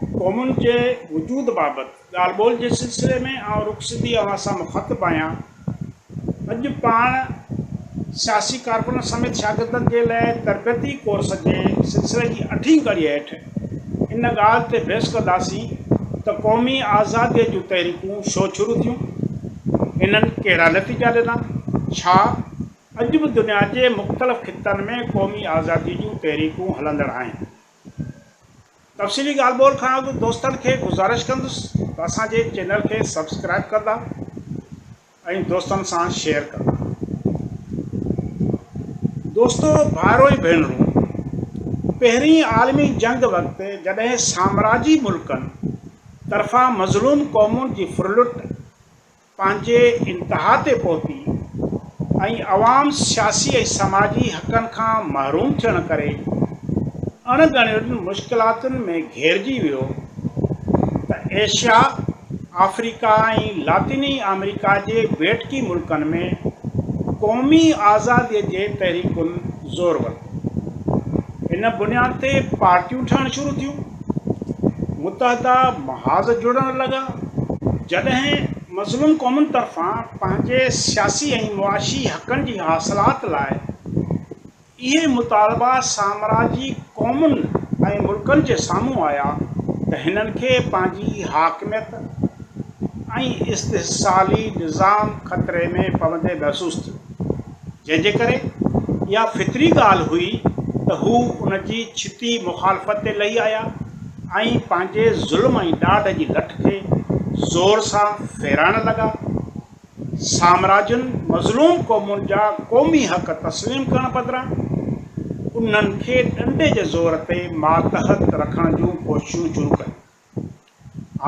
क़ौमुनि जे वजूद बाबति ॻाल्हि ॿोल जे सिलसिले में आउं रुख़सती अव्हां सां मुख़ातिब आहियां। अॼु पाण सियासी कारकुन समेत शागिर्दनि जे लाइ तरबियती कोर्स जे सिलसिले जी 8वीं कड़ी हेठि इन ॻाल्हि ते बहस कंदासीं त क़ौमी आज़ादीअ जूं तहरीकूं छो शुरू थियूं, इन्हनि कहिड़ा नतीजा ॾिना, छा अॼु बि दुनिया जे मुख़्तलिफ़ ख़ितनि में क़ौमी आज़ादीअ जूं तहरीकूं हलंदड़ आहिनि। तफ़सीली ॻाल्हि ॿोल खां अॻु दोस्तनि खे गुज़ारिश कंदुसि त असांजे चैनल खे सब्सक्राइब कंदा ऐं दोस्तनि सां शेयर कंदा। दोस्तो, भाइरो ऐं भेनरूं, पहिरीं आलमी जंग वक़्तु जॾहिं साम्राजी मुल्कनि तरफ़ां मज़लूम क़ौमुनि जी फुरलुट पंहिंजे इंतिहा ते पहुती ऐं अवाम सियासी ऐं समाजी हक़नि खां महरूम थियण करे अणॻणियुनि मुश्किलातुनि में घेरिजी वियो त एशिया, अफ्रीका ऐं लातिनी अमेरिका जे बेटकी मुल्कनि में क़ौमी आज़ादीअ जे तहरीकुनि ज़ोर वरितो। इन बुनियाद ते पार्टियूं ठहणु शुरू थियूं, मुतहदा महाज़ जुड़ण लॻा। जॾहिं मज़लूम क़ौमुनि तरफ़ां पंहिंजे सियासी ऐं मुआशी हक़नि जी हासिलात लाइ इहे मुतालबा साम्राजी क़ौमुनि ऐं मुल्कनि जे साम्हूं आया त हिननि खे पंहिंजी हाकिमियत ऐं इस्तिहसाली निज़ाम ख़तरे में पवंदे महसूसु थियो, जंहिंजे करे इहा फितरी ॻाल्हि हुई त हू उन जी छिती मुखालफ़त ते लही आया ऐं पंहिंजे ज़ुल्म ऐं ॾाढ जी लठ खे ज़ोर सां फेराइण लॻा। साम्राजियुनि मज़लूम क़ौमुनि जा क़ौमी हक़ तस्लीम करण बदिरां उन्हनि खे ॾंडे जे ज़ोर ते मातहत रखण जूं कोशिशूं शुरू कयूं।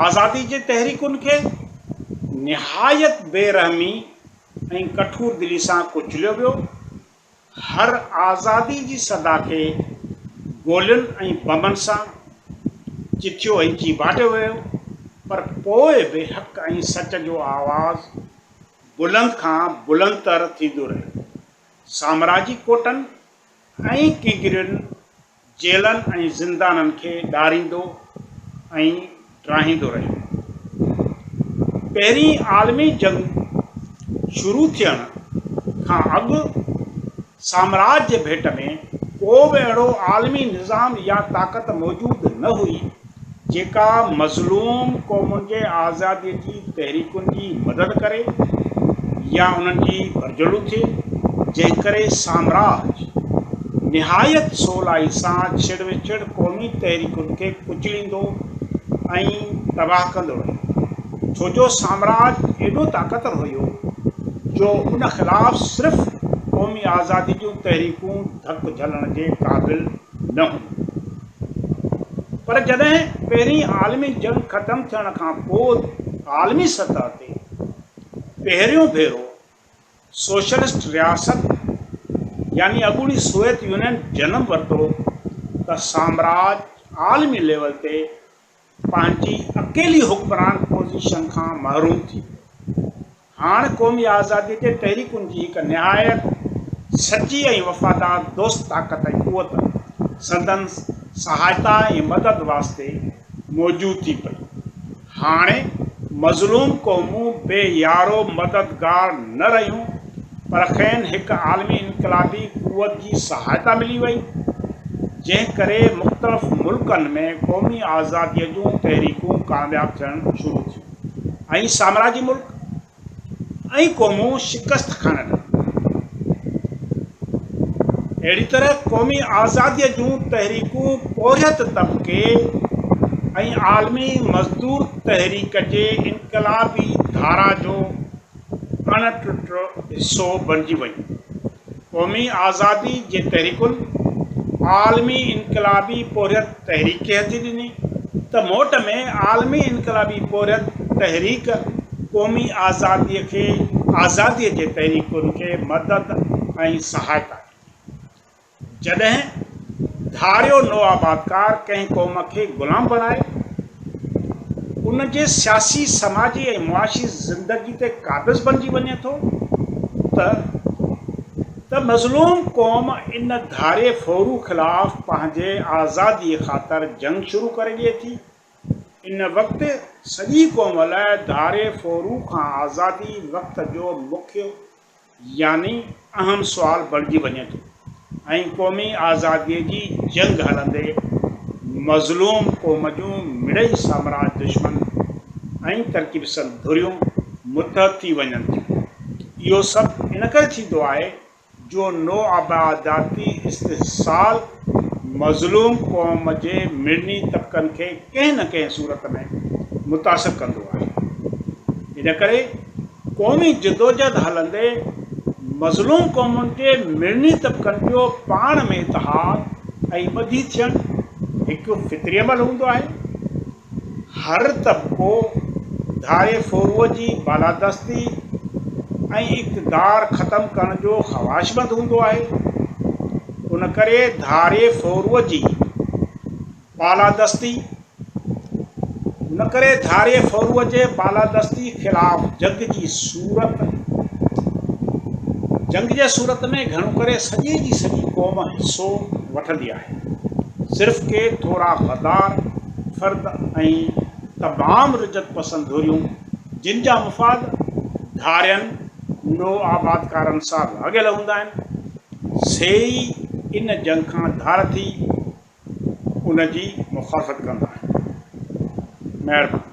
आज़ादी जे तहरीकुनि खे निहायत बेरहमी ऐं कठोर दिली सां कुचलियो वियो। हर आज़ादी जी सदा खे गोलियुनि ऐं बमनि सां चिथियो ऐं चीबाटियो वियो, पर पोइ बि हक़ ऐं सच जो आवाज़ बुलंद खां बुलंदतर थींदो रहियो। साम्राजी कोटनि ऐं किंगरियुनि जेलनि ऐं ज़िंदाननि खे ॾारींदो ऐं ड्राहींदो रहियो। पहिरीं आलमी जंग शुरू थियण खां अॻु साम्राज्य भेट में को बि अहिड़ो आलमी निज़ाम या ताक़त मौजूदु न हुई जेका मज़लूम क़ौमुनि जे आज़ादीअ जी तहरीकुनि जी मदद करे या उन्हनि जी भरजलू थिए, जंहिं करे साम्राज निहायत सवलाई सां छिड़ विछड़ क़ौमी तहरीकुनि खे कुचलींदो ऐं तबाह कंदो रहियो। छो जो साम्राज एॾो ताक़तवर हुयो जो उन ख़िलाफ़ सिर्फ़ु क़ौमी आज़ादी जूं तहरीकूं धक झलण जे क़ाबिल न हुयूं। पर जॾहिं पहिरीं आलमी जंग ख़तमु थियण खां पोइ आलमी सतह ते पहिरियों भेरो सोशलिस्ट रियासत यानी अॻूणी सोवियत यूनियन जनम वरितो त साम्राज आलमी लेवल ते पंहिंजी अकेली हुक्मरान पोज़ीशन खां महरूम थी। हाणे क़ौमी आज़ादीअ जे तहरीकुनि जी हिकु निहायत सची ऐं वफ़ादार दोस्त ताक़त ऐं क़ुवत संदन सहायता ऐं मदद वास्ते मौजूदु थी पई। हाणे मज़लूम क़ौमूं बेयारो मददगार न रहियूं, पर खेनि हिकु आलमी इनक़लाबी क़ुवत जी सहायता मिली वई, जंहिं करे मुख़्तलिफ़ मुल्कनि में क़ौमी आज़ादीअ जूं तहरीकूं कामयाबु थियणु शुरू थियूं ऐं साम्राजी मुल्क ऐं क़ौमूं शिकस्त खाइण लॻियूं। अहिड़ी तरह क़ौमी आज़ादीअ जूं तहरीकूं पोरियत तबिके ऐं आलमी मज़दूर तहरीक जे इनक़लाबी धारा जो अणटुटो हिसो बणिजी वयूं। क़ौमी आज़ादी जे तहरीकुनि आलमी इनक़लाबी पोरियत तहरीक खे हथी ॾिनी त मोट में आलमी इनक़लाबी पोरियत तहरीक क़ौमी आज़ादीअ जे तहरीकुनि खे मदद ऐं सहायता ॾिनी। जॾहिं धारियो नवाबादकार कंहिं क़ौम खे ग़ुलाम बणाए उन जे सियासी समाजी ऐं मुआशी ज़िंदगी ते क़ाबिज़ बणिजी वञे थो त मज़लूम क़ौम इन धारे फ़ौरू ख़िलाफ़ पंहिंजे आज़ादीअ ख़ातिर जंग शुरू करे ॾिए थी इन वक़्तु सॼी क़ौम लाइ धारे फोरू खां आज़ादी वक़्त जो मुख्य यानी अहम सुवाल बणिजी वञे थो ऐं क़ौमी आज़ादीअ जी जंग हलंदे मज़लूम क़ौम जूं मिड़ई साम्राज दुश्मन ऐं तरक़ी पसंद धुरियूं मुतहद थी वञनि थियूं। इहो सभु इन करे थींदो आहे जो नो आबादाती इस्तिहसाल मज़लूम क़ौम जे मिड़नी तबक़नि खे कंहिं न कंहिं सूरत में मुतासिर कंदो आहे। इन करे क़ौमी जदोजहद हलंदे मज़लूम क़ौमुनि जे मिड़नी तबक़नि जो पाण में इतिहाद ऐं ॿधी थियणु हिकु फितरी अमल हूंदो आहे। हर तबिक़ो धारे फोरूअ जी बालादस्ती ऐं इक़्तिदार ख़तमु करण जो ख़्वाहिशमंद हूंदो आहे। उन करे धारे फोरूअ जी बालादस्ती जे बालादस्ती ख़िलाफ़ जंग जे सूरत में घणो करे सॼी जी सॼी क़ौम हिसो वठंदी आहे। सिर्फ़ के थोरा गद्दार फ़र्द ऐं तमामु रिजत पसंद हुरियूं जिन जा मुफ़ाद धारियनि नो आबादकारनि सां लाॻियल हूंदा आहिनि से ई इन जंग खां धार थी उन जी मुखालफ़त कंदा आहिनि। महिरबानी।